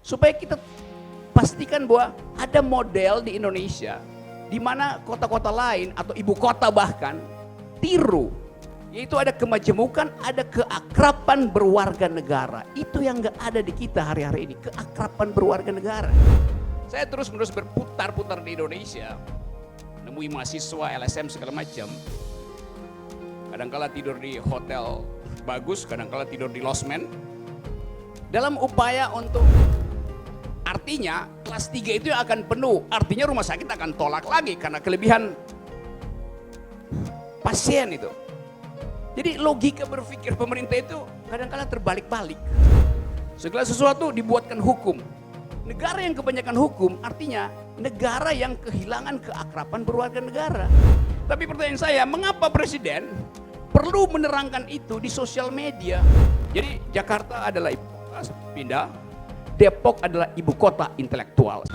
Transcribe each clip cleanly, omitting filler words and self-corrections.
supaya kita pastikan bahwa ada model di Indonesia di mana kota-kota lain atau ibu kota bahkan tiru, yaitu ada kemajemukan, ada keakraban berwarga negara. Itu yang nggak ada di kita hari-hari ini, keakraban berwarga negara. Saya terus-menerus berputar-putar di Indonesia, nemui mahasiswa LSM segala macam. Kadangkala tidur di hotel bagus, kadangkala tidur di losmen, dalam upaya untuk, artinya kelas 3 itu yang akan penuh, artinya rumah sakit akan tolak lagi karena kelebihan pasien itu. Jadi logika berpikir pemerintah itu kadang-kala terbalik-balik. Segala sesuatu dibuatkan hukum. Negara yang kebanyakan hukum artinya negara yang kehilangan keakraban berwarga negara. Tapi pertanyaan saya, mengapa presiden perlu menerangkan itu di sosial media? Jadi Jakarta adalah ibu kota, pindah. Depok adalah ibu kota intelektual.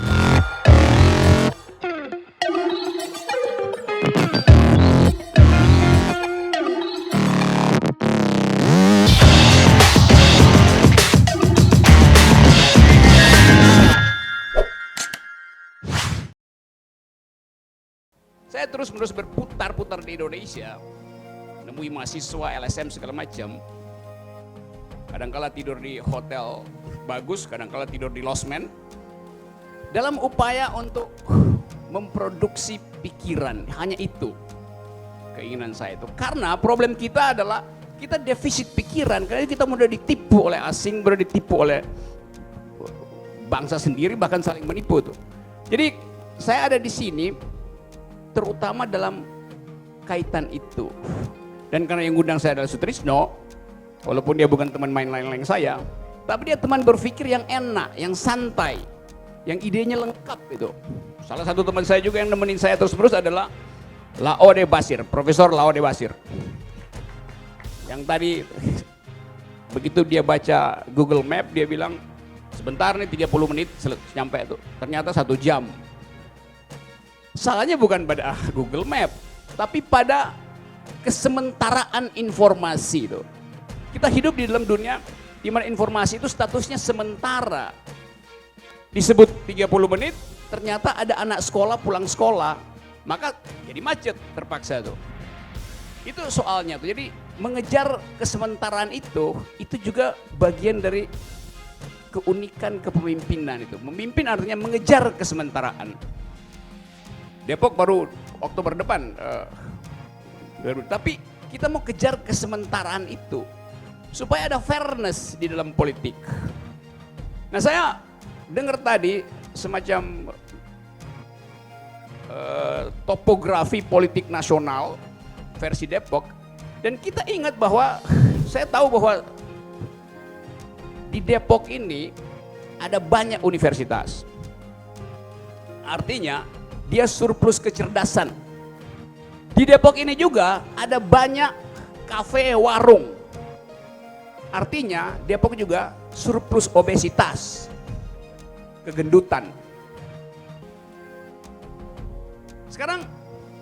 Saya terus-menerus berputar-putar di Indonesia, nemui mahasiswa LSM segala macam. Kadangkala tidur di hotel bagus, kadangkala tidur di losmen, dalam upaya untuk memproduksi pikiran. Hanya itu keinginan saya itu. Karena problem kita adalah kita defisit pikiran, karena kita mudah ditipu oleh asing, mudah ditipu oleh bangsa sendiri, bahkan saling menipu tuh. Jadi saya ada di sini terutama dalam kaitan itu. Dan karena yang ngundang saya adalah Sutrisno, walaupun dia bukan teman main lain-lain saya, tapi dia teman berpikir yang enak, yang santai, yang idenya lengkap itu. Salah satu teman saya juga yang nemenin saya terus-menerus adalah Laode Basir, Profesor Laode Basir. Yang tadi begitu dia baca Google Map, dia bilang sebentar nih 30 menit nyampe tuh. Ternyata 1 jam. Salahnya bukan pada Google Map, tapi pada kesementaraan informasi itu. Kita hidup di dalam dunia di mana informasi itu statusnya sementara. Disebut 30 menit, ternyata ada anak sekolah pulang sekolah, maka jadi macet terpaksa tuh. Itu soalnya tuh. Jadi mengejar kesementaraan itu juga bagian dari keunikan kepemimpinan itu. Memimpin artinya mengejar kesementaraan. Depok baru Oktober depan, tapi kita mau kejar kesementaraan itu supaya ada fairness di dalam politik. Nah, saya dengar tadi semacam topografi politik nasional versi Depok, dan kita ingat bahwa saya tahu bahwa di Depok ini ada banyak universitas. Artinya dia surplus kecerdasan. Di Depok ini juga ada banyak kafe, warung. Artinya Depok juga surplus obesitas, kegendutan. Sekarang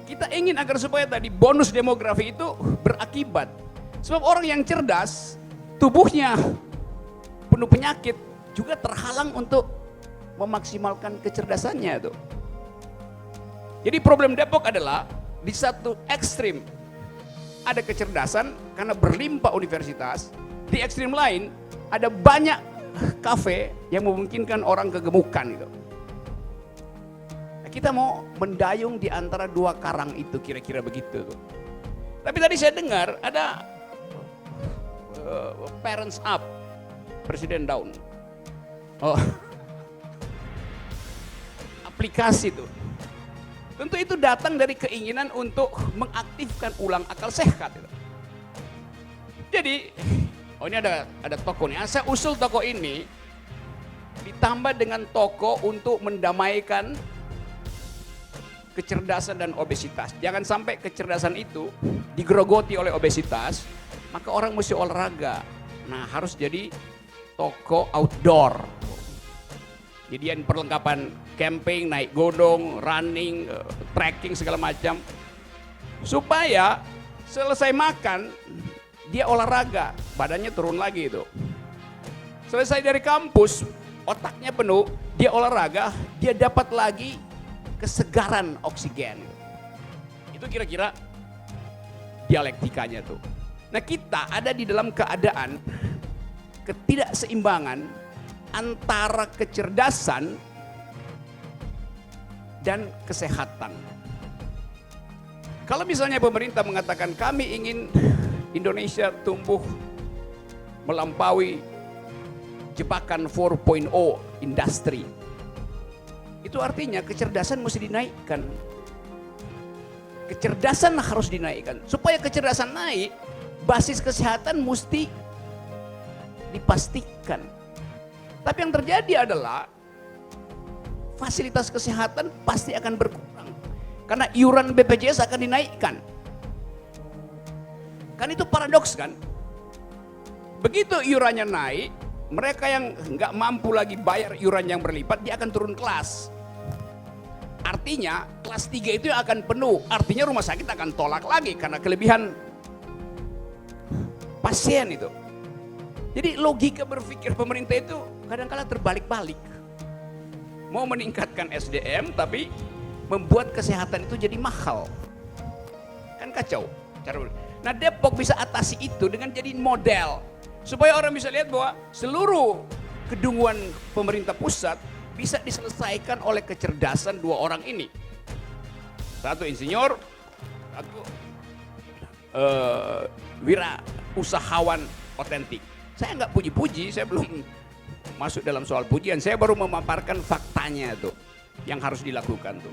kita ingin agar supaya tadi bonus demografi itu berakibat. Sebab orang yang cerdas, tubuhnya penuh penyakit, juga terhalang untuk memaksimalkan kecerdasannya itu. Jadi problem Depok adalah di satu ekstrim ada kecerdasan karena berlimpah universitas, di ekstrim lain ada banyak kafe yang memungkinkan orang kegemukan gitu. Nah, kita mau mendayung di antara dua karang itu, kira-kira begitu tuh. Tapi tadi saya dengar ada parents up, presiden down. Oh, aplikasi tuh. Tentu itu datang dari keinginan untuk mengaktifkan ulang akal sehat. Jadi, ini ada toko nih. Saya usul toko ini ditambah dengan toko untuk mendamaikan kecerdasan dan obesitas. Jangan sampai kecerdasan itu digerogoti oleh obesitas, maka orang mesti olahraga. Nah, harus jadi toko outdoor. Jadian perlengkapan camping, naik gunung, running, trekking segala macam. Supaya selesai makan, dia olahraga, badannya turun lagi itu. Selesai dari kampus, otaknya penuh, dia olahraga, dia dapat lagi kesegaran oksigen. Itu kira-kira dialektikanya tuh. Nah, kita ada di dalam keadaan ketidakseimbangan antara kecerdasan dan kesehatan. Kalau misalnya pemerintah mengatakan kami ingin Indonesia tumbuh melampaui jebakan 4.0 industri, itu artinya kecerdasan mesti dinaikkan. Kecerdasan harus dinaikkan. Supaya kecerdasan naik, basis kesehatan mesti dipastikan. Tapi yang terjadi adalah fasilitas kesehatan pasti akan berkurang. Karena iuran BPJS akan dinaikkan. Kan itu paradoks kan? Begitu iurannya naik, mereka yang nggak mampu lagi bayar iuran yang berlipat, dia akan turun kelas. Artinya kelas 3 itu akan penuh. Artinya rumah sakit akan tolak lagi karena kelebihan pasien itu. Jadi logika berpikir pemerintah itu kadang-kala terbalik-balik. Mau meningkatkan SDM tapi membuat kesehatan itu jadi mahal. Kan kacau. Nah, Depok bisa atasi itu dengan jadi model. Supaya orang bisa lihat bahwa seluruh kedunguan pemerintah pusat bisa diselesaikan oleh kecerdasan dua orang ini. Satu insinyur, satu wira usahawan otentik. Saya nggak puji-puji, saya belum masuk dalam soal pujian, saya baru memaparkan faktanya tuh yang harus dilakukan tuh.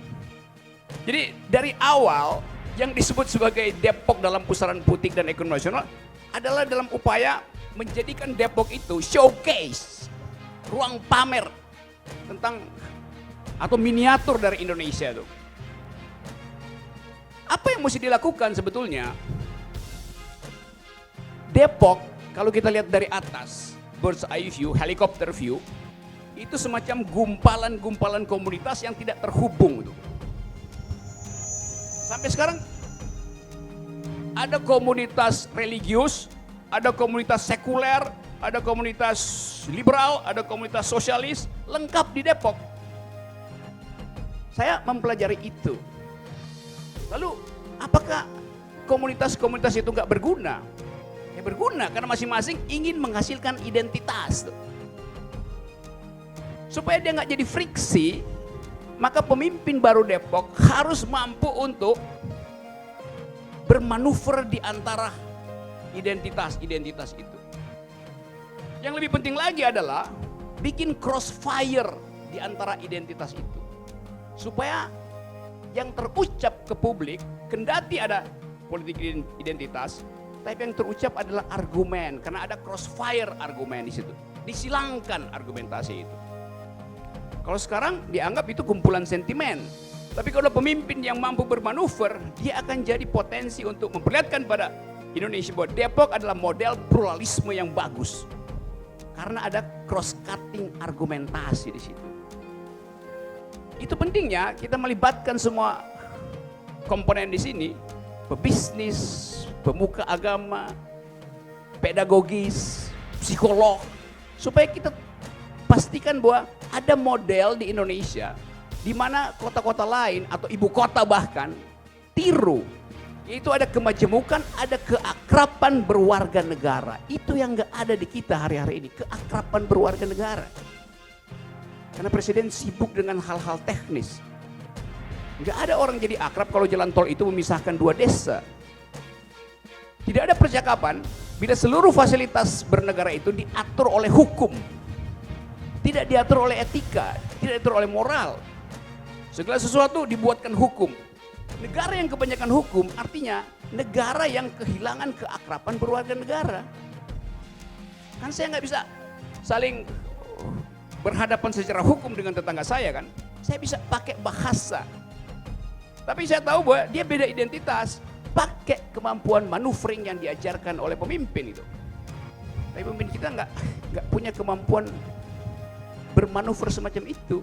Jadi dari awal yang disebut sebagai Depok dalam pusaran politik dan ekonomi nasional adalah dalam upaya menjadikan Depok itu showcase, ruang pamer tentang atau miniatur dari Indonesia tuh. Apa yang mesti dilakukan sebetulnya? Depok kalau kita lihat dari atas, bird's eye view, helicopter view, itu semacam gumpalan-gumpalan komunitas yang tidak terhubung tuh. Sampai sekarang ada komunitas religius, ada komunitas sekuler, ada komunitas liberal, ada komunitas sosialis, lengkap di Depok. Saya mempelajari itu. Lalu apakah komunitas-komunitas itu nggak berguna? Ya berguna karena masing-masing ingin menghasilkan identitas. Supaya dia nggak jadi friksi, maka pemimpin baru Depok harus mampu untuk bermanuver di antara identitas-identitas itu. Yang lebih penting lagi adalah bikin crossfire di antara identitas itu. Supaya yang terucap ke publik, kendati ada politik identitas, tapi yang terucap adalah argumen, karena ada crossfire argumen di situ. Disilangkan argumentasi itu. Kalau sekarang dianggap itu kumpulan sentimen. Tapi kalau pemimpin yang mampu bermanuver, dia akan jadi potensi untuk memperlihatkan pada Indonesia bahwa Depok adalah model pluralisme yang bagus. Karena ada cross-cutting argumentasi di situ. Itu pentingnya kita melibatkan semua komponen di sini, pebisnis, pemuka agama, pedagogis, psikolog, supaya kita pastikan bahwa ada model di Indonesia di mana kota-kota lain atau ibu kota bahkan tiru, yaitu ada kemajemukan, ada keakraban berwarga negara. Itu yang nggak ada di kita hari-hari ini, keakraban berwarga negara. Karena presiden sibuk dengan hal-hal teknis. Nggak ada orang jadi akrab kalau jalan tol itu memisahkan dua desa. Tidak ada percakapan bila seluruh fasilitas bernegara itu diatur oleh hukum. Tidak diatur oleh etika, tidak diatur oleh moral. Segala sesuatu dibuatkan hukum. Negara yang kebanyakan hukum artinya negara yang kehilangan keakraban berwarga negara. Kan saya nggak bisa saling berhadapan secara hukum dengan tetangga saya kan. Saya bisa pakai bahasa. Tapi saya tahu bahwa dia beda identitas. Pakai kemampuan maneuvering yang diajarkan oleh pemimpin itu. Tapi pemimpin kita nggak punya kemampuan bermanuver semacam itu.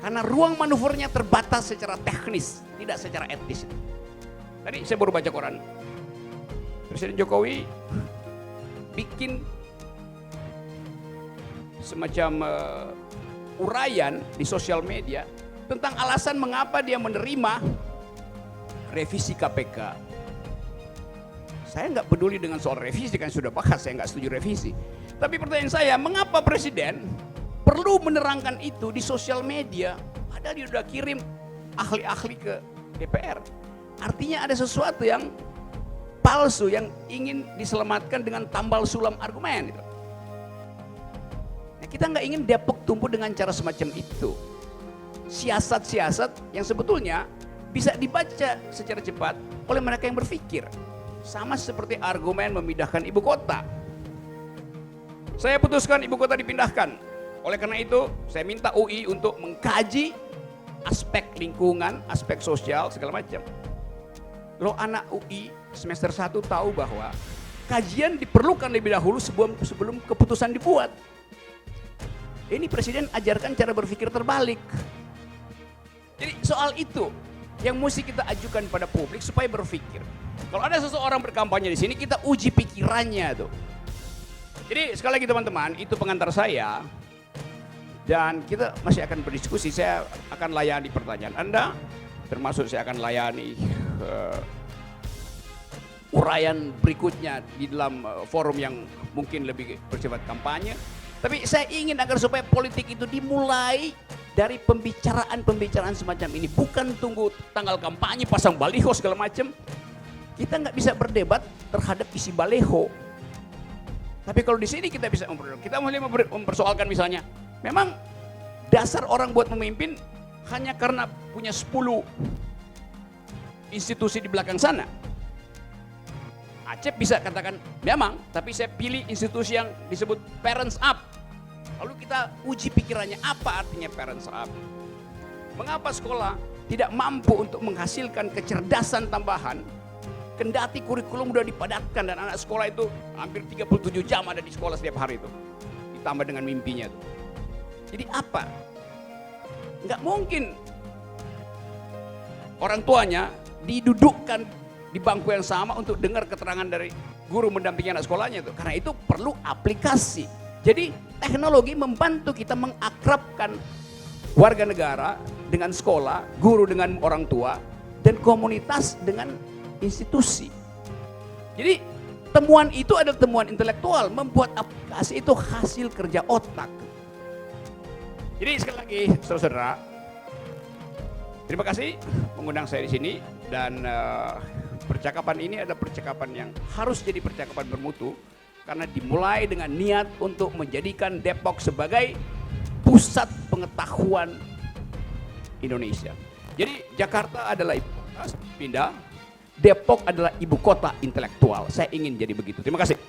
Karena ruang manuvernya terbatas secara teknis, tidak secara etis. Tadi saya baru baca koran. Presiden Jokowi bikin semacam uraian di sosial media tentang alasan mengapa dia menerima revisi KPK. Saya nggak peduli dengan soal revisi, kan sudah bahas, saya nggak setuju revisi. Tapi pertanyaan saya, mengapa Presiden perlu menerangkan itu di sosial media? Padahal dia sudah kirim ahli-ahli ke DPR. Artinya ada sesuatu yang palsu yang ingin diselamatkan dengan tambal sulam argumen. Nah, kita nggak ingin Depok tumbuh dengan cara semacam itu. Siasat-siasat yang sebetulnya bisa dibaca secara cepat oleh mereka yang berpikir. Sama seperti argumen memindahkan ibu kota. Saya putuskan ibu kota dipindahkan. Oleh karena itu, saya minta UI untuk mengkaji aspek lingkungan, aspek sosial, segala macam. Lo anak UI semester 1 tahu bahwa kajian diperlukan lebih dahulu sebelum keputusan dibuat. Ini Presiden ajarkan cara berpikir terbalik. Jadi soal itu yang mesti kita ajukan pada publik supaya berpikir. Kalau ada seseorang berkampanye di sini, kita uji pikirannya tuh. Jadi sekali lagi teman-teman, itu pengantar saya. Dan kita masih akan berdiskusi, saya akan layani pertanyaan Anda. Termasuk saya akan layani uraian berikutnya di dalam forum yang mungkin lebih bersifat kampanye. Tapi saya ingin agar supaya politik itu dimulai dari pembicaraan semacam ini. Bukan tunggu tanggal kampanye, pasang baliho segala macam. Kita nggak bisa berdebat terhadap isi baliho. Tapi kalau di sini kita bisa mulai mempersoalkan misalnya, memang dasar orang buat memimpin hanya karena punya 10 institusi di belakang sana. Acep bisa katakan memang, tapi saya pilih institusi yang disebut parents up. Lalu kita uji pikirannya, apa artinya parents up? Mengapa sekolah tidak mampu untuk menghasilkan kecerdasan tambahan? Kendati kurikulum sudah dipadatkan dan anak sekolah itu hampir 37 jam ada di sekolah setiap hari itu. Ditambah dengan mimpinya itu. Jadi apa? Nggak mungkin orang tuanya didudukkan di bangku yang sama untuk dengar keterangan dari guru mendampingi anak sekolahnya itu. Karena itu perlu aplikasi. Jadi teknologi membantu kita mengakrabkan warga negara dengan sekolah, guru dengan orang tua, dan komunitas dengan institusi. Jadi temuan itu adalah temuan intelektual, membuat aplikasi itu hasil kerja otak. Jadi sekali lagi saudara-saudara, terima kasih mengundang saya di sini dan percakapan ini adalah percakapan yang harus jadi percakapan bermutu karena dimulai dengan niat untuk menjadikan Depok sebagai pusat pengetahuan Indonesia. Jadi Jakarta adalah ibu kota, pindah. Depok adalah ibu kota intelektual. Saya ingin jadi begitu. Terima kasih.